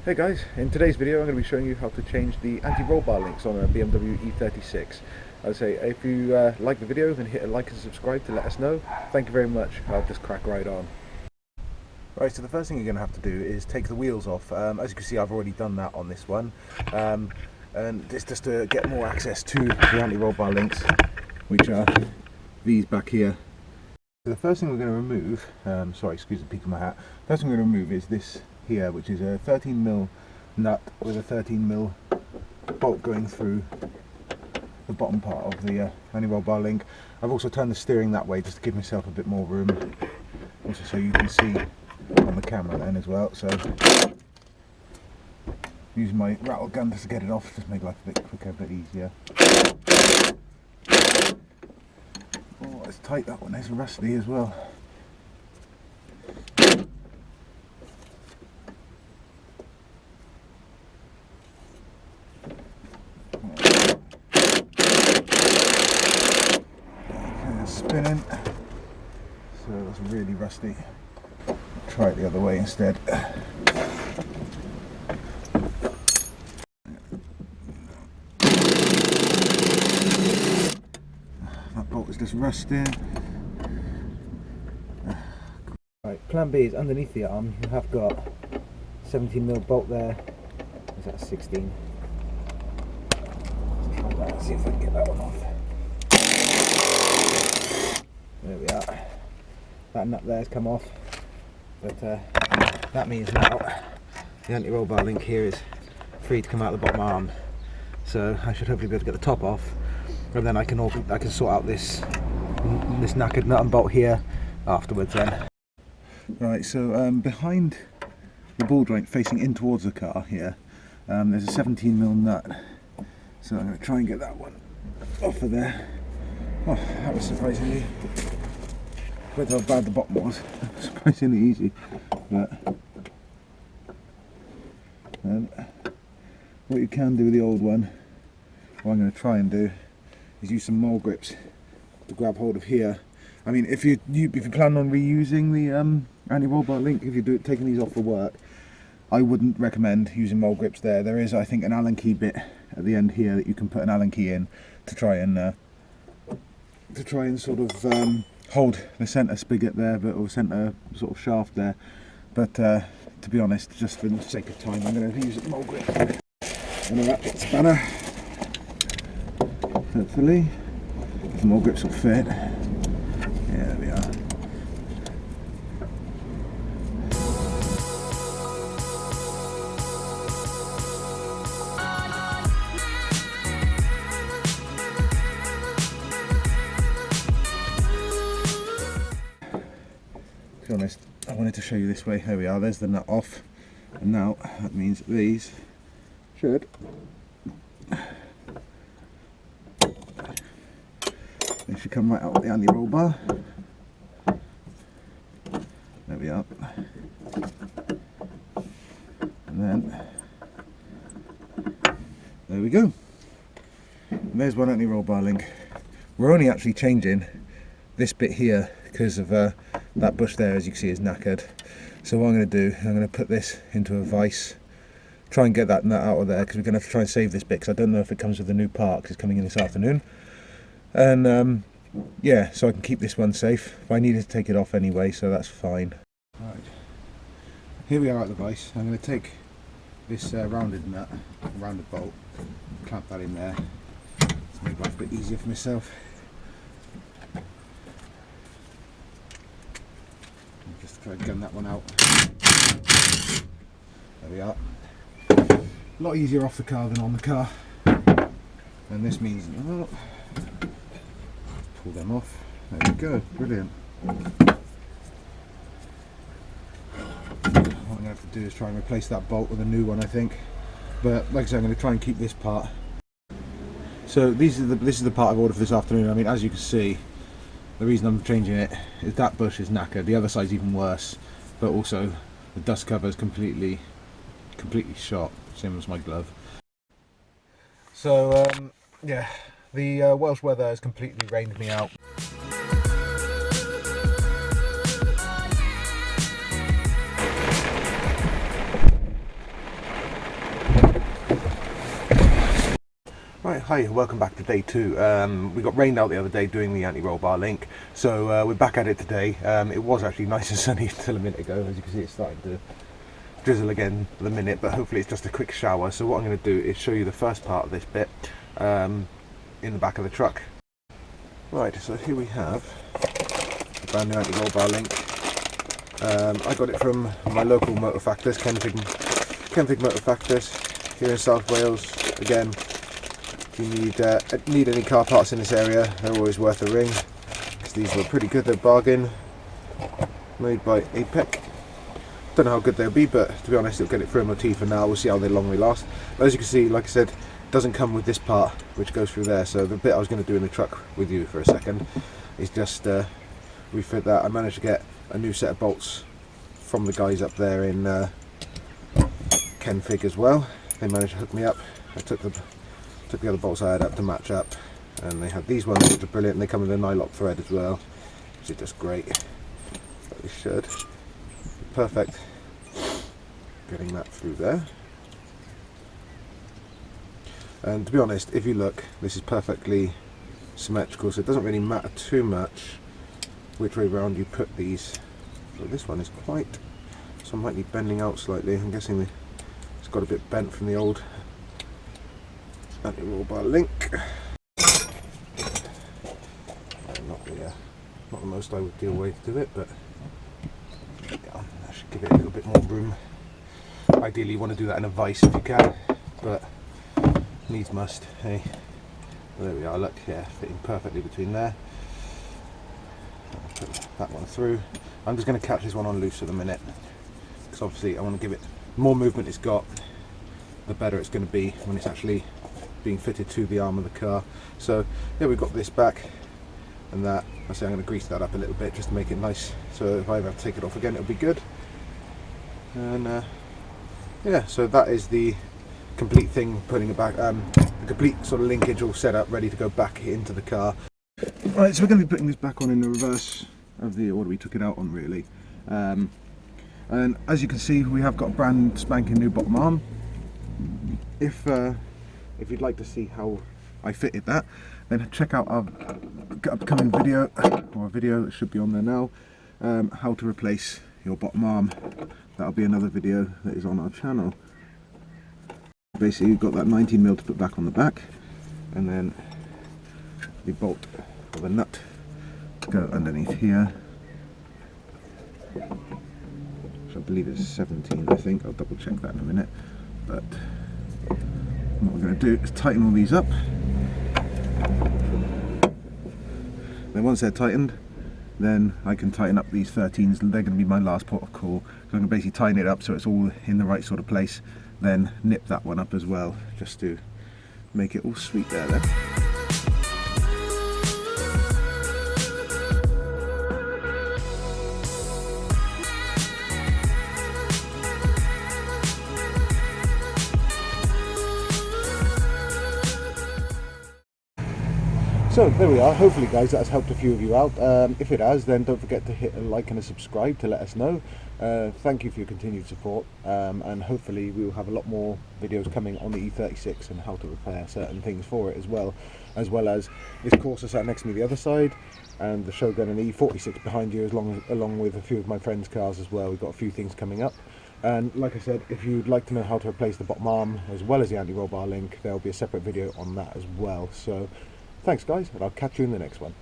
Hey guys, in today's video I'm going to be showing you how to change the anti-roll bar links on a BMW E36. I'd say if you like the video, then hit a like and subscribe to let us know. Thank you very much. I'll just crack right on. Right, so the first thing you're going to have to do is take the wheels off. As you can see, I've already done that on this one. And it's just to get more access to the anti-roll bar links, which are these back here. So the first thing we're going to remove, sorry, excuse the peak of my hat. First thing we're going to remove is this here, which is a 13mm nut with a 13mm bolt going through the bottom part of the anti-roll bar link. I've also turned the steering that way just to give myself a bit more room, also so you can see on the camera then as well. So using my rattle gun just to get it off, just make life a bit quicker, a bit easier. Oh, it's tight, that one, it's rusty as well. Spinning, so that's really rusty. I'll try it the other way instead. That bolt is just rusting. Right, plan B is underneath the arm you have got 17mm bolt there. Is that 16? Let's try that, see if we can get that one off. There we are. That nut there has come off, but that means now the anti-roll bar link here is free to come out the bottom arm. So I should hopefully be able to get the top off, and then I can sort out this knackered nut and bolt here afterwards. Then. Right. So behind the ball joint facing in towards the car here, there's a 17mm nut. So I'm going to try and get that one off of there. Oh, that was surprisingly, compared to how bad the bottom was, surprisingly easy. But what you can do with the old one, what I'm going to try and do, is use some mole grips to grab hold of here. I mean, if you plan on reusing the anti-roll bar link, if you're taking these off for work, I wouldn't recommend using mole grips there. There is, I think, an Allen key bit at the end here that you can put an Allen key in to try and sort of hold the centre spigot there, or centre sort of shaft there. But to be honest, just for the sake of time, I'm going to use a mole grip and a ratchet spanner. Hopefully, if the mole grips will fit. Yeah, there we are. To be honest, I wanted to show you this way. Here we are, there's the nut off, and now that means that these should come right out of the anti-roll bar. There we are, and then there we go, and there's one anti-roll bar link. We're only actually changing this bit here because of that bush there, as you can see, is knackered. So what I'm going to do, I'm going to put this into a vise, try and get that nut out of there, because we're going to have to try and save this bit, because I don't know if it comes with the new part, because it's coming in this afternoon. And yeah, so I can keep this one safe, but I needed to take it off anyway, so that's fine. Right, here we are at the vise. I'm going to take this rounded nut, rounded bolt, clamp that in there to make life a bit easier for myself. Just try to gun that one out. There we are. A lot easier off the car than on the car. And this means, oh, pull them off. There we go, brilliant. What I'm going to have to do is try and replace that bolt with a new one, I think. But like I said, I'm going to try and keep this part. So this is the part I've ordered for this afternoon. I mean, as you can see, the reason I'm changing it is that bush is knackered. The other side's even worse, but also the dust cover is completely shot, same as my glove. So yeah, the Welsh weather has completely rained me out. Right, hi, welcome back to day 2. We got rained out the other day doing the anti-roll bar link, so we're back at it today. It was actually nice and sunny until a minute ago. As you can see, it's starting to drizzle again for the minute, but hopefully it's just a quick shower. So what I'm going to do is show you the first part of this bit in the back of the truck. Right, so here we have the brand new anti-roll bar link. I got it from my local motor factors, Kenfig Motor Factors here in South Wales. Again, if you need any car parts in this area, they're always worth a ring, because these were pretty good. They're bargain, made by APEC. Don't know how good they'll be, but to be honest, it'll get it through MOT for now. We'll see how long they last. But as you can see, like I said, it doesn't come with this part which goes through there. So the bit I was going to do in the truck with you for a second is just refit that. I managed to get a new set of bolts from the guys up there in Kenfig as well. They managed to hook me up. I took the other bolts I had up to match up, and they had these ones which are brilliant, and they come with a nylock thread as well, which is just great. But they should be perfect getting that through there. And to be honest, if you look, this is perfectly symmetrical, so it doesn't really matter too much which way around you put these. So this one is quite, so might be bending out slightly. I'm guessing it's got a bit bent from the old anti-roll bar link. Not the most ideal way to do it, but yeah, that should give it a little bit more room. Ideally you want to do that in a vise if you can, but needs must. Hey, well, there we are, look, yeah, fitting perfectly between there. I'll put that one through. I'm just going to catch this one on loose at the minute, because obviously I want to give it, the more movement it's got, the better it's going to be when it's actually being fitted to the arm of the car. So yeah, we've got this back, and that, I say I'm going to grease that up a little bit just to make it nice, so if I ever have to take it off again it'll be good. And yeah, so that is the complete thing, putting it back, the complete sort of linkage all set up, ready to go back into the car. Right, so we're going to be putting this back on in the reverse of the order we took it out on, really. And as you can see, we have got a brand spanking new bottom arm. If you'd like to see how I fitted that, then check out our upcoming video, or a video that should be on there now, how to replace your bottom arm. That'll be another video that is on our channel. Basically, you've got that 19mm to put back on the back, and then the bolt or the nut to go underneath here, which I believe is 17, I think. I'll double check that in a minute. But what we're going to do is tighten all these up. Then once they're tightened, then I can tighten up these 13s. They're going to be my last port of call. So I'm going to basically tighten it up so it's all in the right sort of place. Then nip that one up as well, just to make it all sweet there then. So there we are. Hopefully guys, that has helped a few of you out. If it has, then don't forget to hit a like and a subscribe to let us know. Thank you for your continued support, and hopefully we will have a lot more videos coming on the E36 and how to repair certain things for it, as well as this Corsa sat next to me the other side, and the Shogun and E46 behind you, along with a few of my friends' cars as well. We've got a few things coming up. And like I said, if you'd like to know how to replace the bottom arm as well as the anti-roll bar link, there'll be a separate video on that as well. So thanks guys, and I'll catch you in the next one.